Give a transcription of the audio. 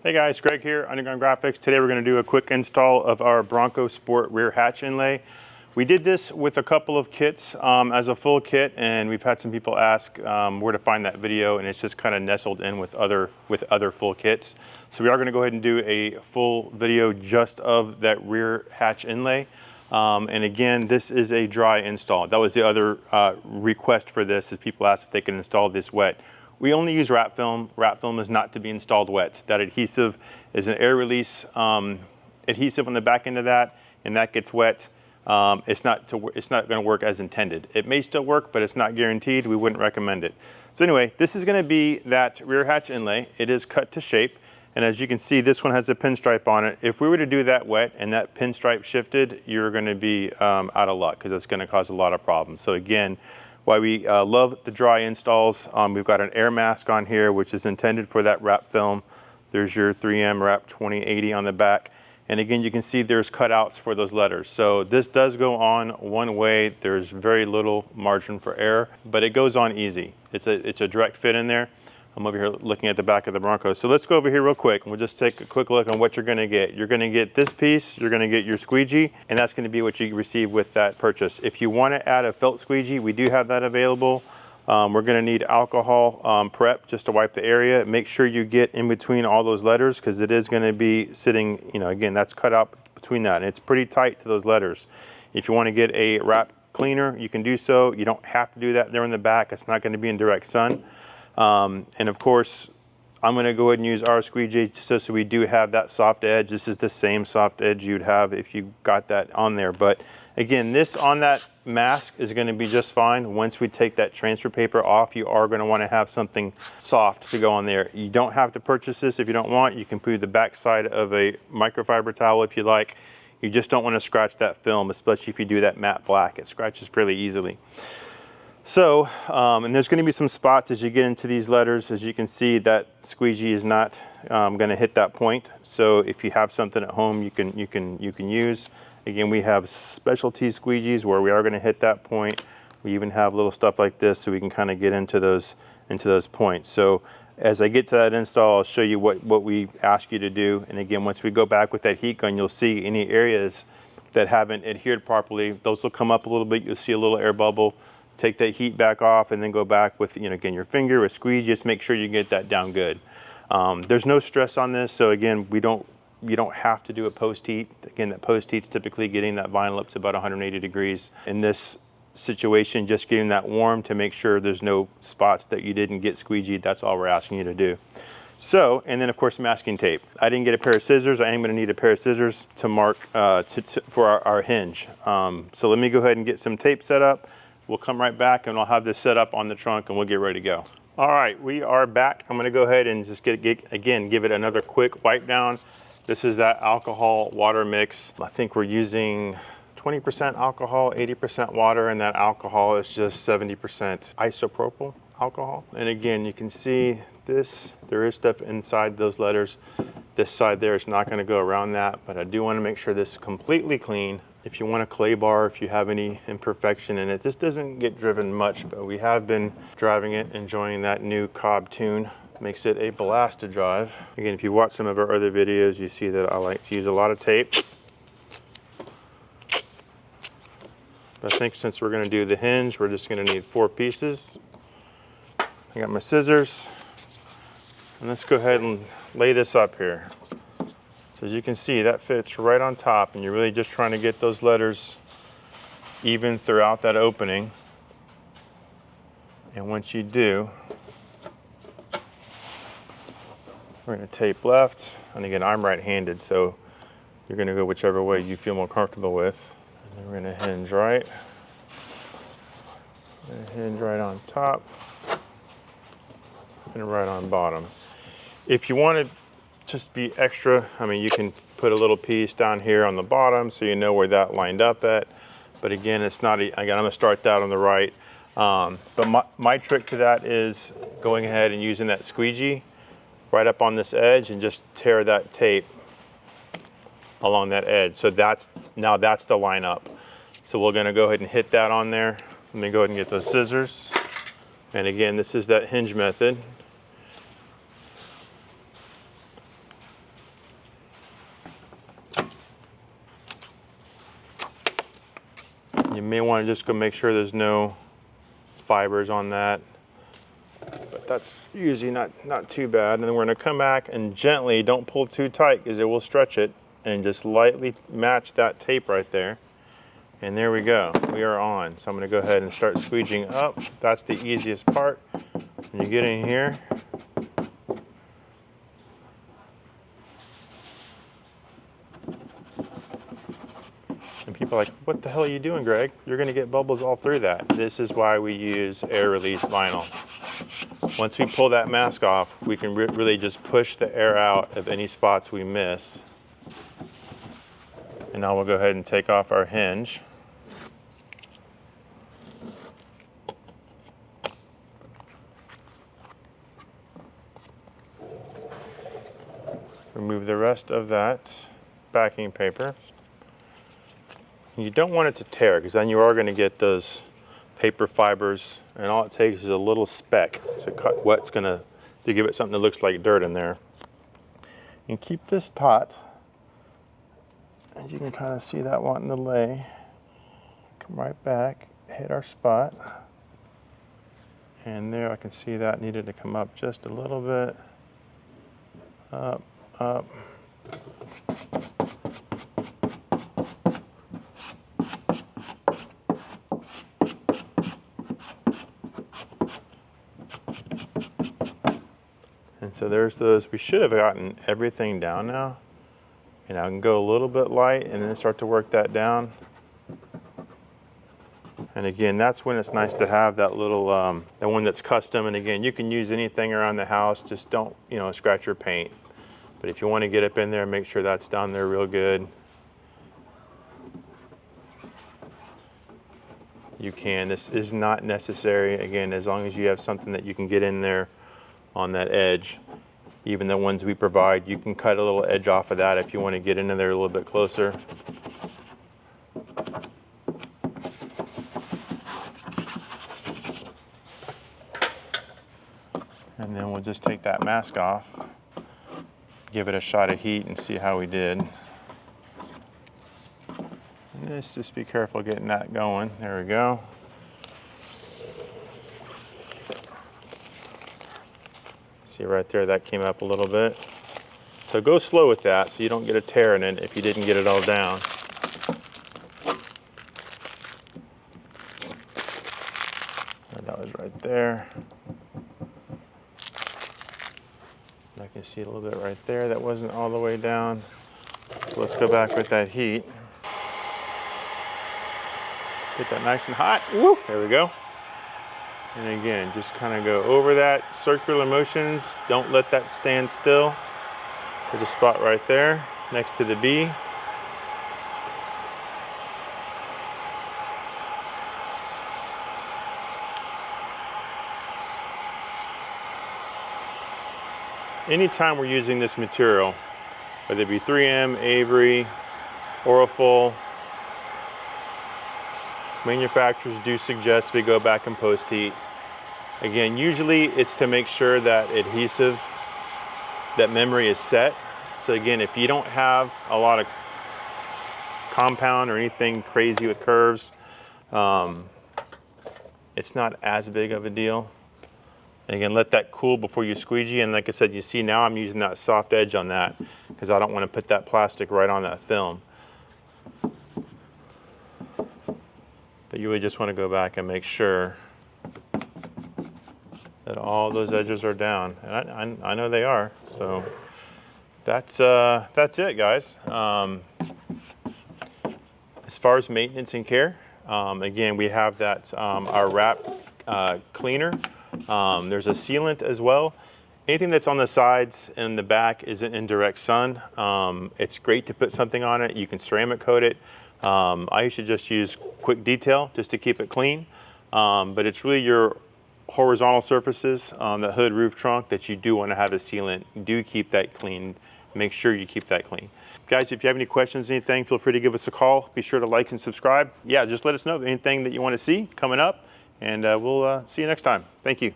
Hey guys, Greg here, Underground Graphics. Today we're going to do a quick install of our Bronco Sport rear hatch inlay. We did this with a couple of kits as a full kit, and we've had some people ask where to find that video, and it's just kind of nestled in with other full kits. So we are going to go ahead and do a full video just of that rear hatch inlay. And again, this is a dry install. That was the other request for this, is people asked if they can install this wet. We only use wrap film. Wrap film is not to be installed wet. That adhesive is an air release adhesive on the back end of that, and that gets wet. It's not going to work as intended. It may still work, but it's not guaranteed. We wouldn't recommend it. So anyway, this is going to be that rear hatch inlay. It is cut to shape, and as you can see, this one has a pinstripe on it. If we were to do that wet and that pinstripe shifted, you're going to be out of luck, because it's going to cause a lot of problems. So again, why we love the dry installs, we've got an air mask on here, which is intended for that wrap film. There's your 3M wrap 2080 on the back. And again, you can see there's cutouts for those letters. So this does go on one way. There's very little margin for error, but it goes on easy. It's a direct fit in there. I'm over here looking at the back of the Bronco. So let's go over here real quick, and we'll just take a quick look on what you're gonna get. You're gonna get this piece, you're gonna get your squeegee, and that's gonna be what you receive with that purchase. If you wanna add a felt squeegee, we do have that available. We're gonna need alcohol prep just to wipe the area. Make sure you get in between all those letters, because it is gonna be sitting, again, that's cut out between that, and it's pretty tight to those letters. If you wanna get a wrap cleaner, you can do so. You don't have to do that there in the back. It's not gonna be in direct sun. And of course, I'm going to go ahead and use our squeegee so we do have that soft edge. This is the same soft edge you'd have if you got that on there. But again, this on that mask is going to be just fine. Once we take that transfer paper off, you are going to want to have something soft to go on there. You don't have to purchase this if you don't want. You can put the back side of a microfiber towel if you like. You just don't want to scratch that film, especially if you do that matte black. It scratches fairly easily. So, and there's going to be some spots as you get into these letters. As you can see, that squeegee is not going to hit that point. So if you have something at home, you can use. Again, we have specialty squeegees where we are going to hit that point. We even have little stuff like this, so we can kind of get into those points. So as I get to that install, I'll show you what we ask you to do. And again, once we go back with that heat gun, you'll see any areas that haven't adhered properly. Those will come up a little bit. You'll see a little air bubble. Take that heat back off, and then go back with, again, your finger, a squeeze. Just make sure you get that down good. There's no stress on this, so again, you don't have to do a post heat. Again, that post heat's typically getting that vinyl up to about 180 degrees. In this situation, just getting that warm to make sure there's no spots that you didn't get squeegeed. That's all we're asking you to do. So, and then of course, masking tape. I didn't get a pair of scissors. I am going to need a pair of scissors to mark for our hinge. So let me go ahead and get some tape set up. We'll come right back, and I'll have this set up on the trunk, and we'll get ready to go. All right, we are back. I'm going to go ahead and just give it another quick wipe down. This is that alcohol water mix. I think we're using 20% alcohol, 80% water, and that alcohol is just 70% isopropyl alcohol. And again, you can see this, there is stuff inside those letters. This side there is not going to go around that, but I do want to make sure this is completely clean. If you want a clay bar, if you have any imperfection in it, this doesn't get driven much, but we have been driving it, enjoying that new Cobb tune. Makes it a blast to drive. Again, if you watch some of our other videos, you see that I like to use a lot of tape. But I think since we're going to do the hinge, we're just going to need 4 pieces. I got my scissors, and let's go ahead and lay this up here. So as you can see, that fits right on top, and you're really just trying to get those letters even throughout that opening. And once you do, we're going to tape left. And again, I'm right-handed, so you're going to go whichever way you feel more comfortable with. And then we're going to hinge right. And hinge right on top and right on bottom. If you want to just be extra, I mean, you can put a little piece down here on the bottom so you know where that lined up at. But again, it's not, again, I'm going to start that on the right. But my trick to that is going ahead and using that squeegee right up on this edge and just tear that tape along that edge. So now that's the lineup. So we're going to go ahead and hit that on there. Let me go ahead and get those scissors. And again, this is that hinge method. You may want to just go make sure there's no fibers on that, but that's usually not too bad. And then we're going to come back and gently, don't pull too tight because it will stretch it, and just lightly match that tape right there. And there we go, we are on. So I'm going to go ahead and start squeegeeing up. That's the easiest part. When you get in here, and people are like, what the hell are you doing, Greg? You're going to get bubbles all through that. This is why we use air release vinyl. Once we pull that mask off, we can really just push the air out of any spots we miss. And now we'll go ahead and take off our hinge. Remove the rest of that backing paper. You don't want it to tear because then you are going to get those paper fibers, and all it takes is a little speck to cut what's going to give it something that looks like dirt in there. And keep this taut. And you can kind of see that wanting to lay. Come right back, hit our spot. And there I can see that needed to come up just a little bit. Up, up. And so there's those. We should have gotten everything down now. And I can go a little bit light and then start to work that down. And again, that's when it's nice to have that little, the one that's custom. And again, you can use anything around the house. Just don't, scratch your paint. But if you want to get up in there, make sure that's down there real good. You can. This is not necessary. Again, as long as you have something that you can get in there on that edge. Even the ones we provide, you can cut a little edge off of that if you want to get into there a little bit closer. And then we'll just take that mask off, give it a shot of heat and see how we did. And just be careful getting that going. There we go. See right there, that came up a little bit. So go slow with that so you don't get a tear in it if you didn't get it all down. And that was right there. I can see a little bit right there. That wasn't all the way down. So let's go back with that heat. Get that nice and hot. Woo! There we go. And again, just kind of go over that, circular motions. Don't let that stand still. There's a spot right there next to the B. Anytime we're using this material, whether it be 3M, Avery, Orifol, manufacturers do suggest we go back and post heat. Again, usually it's to make sure that adhesive, that memory is set. So again, if you don't have a lot of compound or anything crazy with curves, it's not as big of a deal. And again, let that cool before you squeegee. And like I said, you see now I'm using that soft edge on that because I don't want to put that plastic right on that film. But you would just want to go back and make sure that all those edges are down. And I know they are. So that's it, guys. As far as maintenance and care, again, we have that our wrap cleaner. There's a sealant as well. Anything that's on the sides and the back isn't in direct sun. It's great to put something on it. You can ceramic coat it. I usually just use quick detail just to keep it clean. But it's really your horizontal surfaces, the hood, roof, trunk, that you do want to have a sealant. Do keep that clean. Make sure you keep that clean. Guys, if you have any questions, anything, feel free to give us a call. Be sure to like and subscribe. Yeah, just let us know anything that you want to see coming up, and we'll see you next time. Thank you.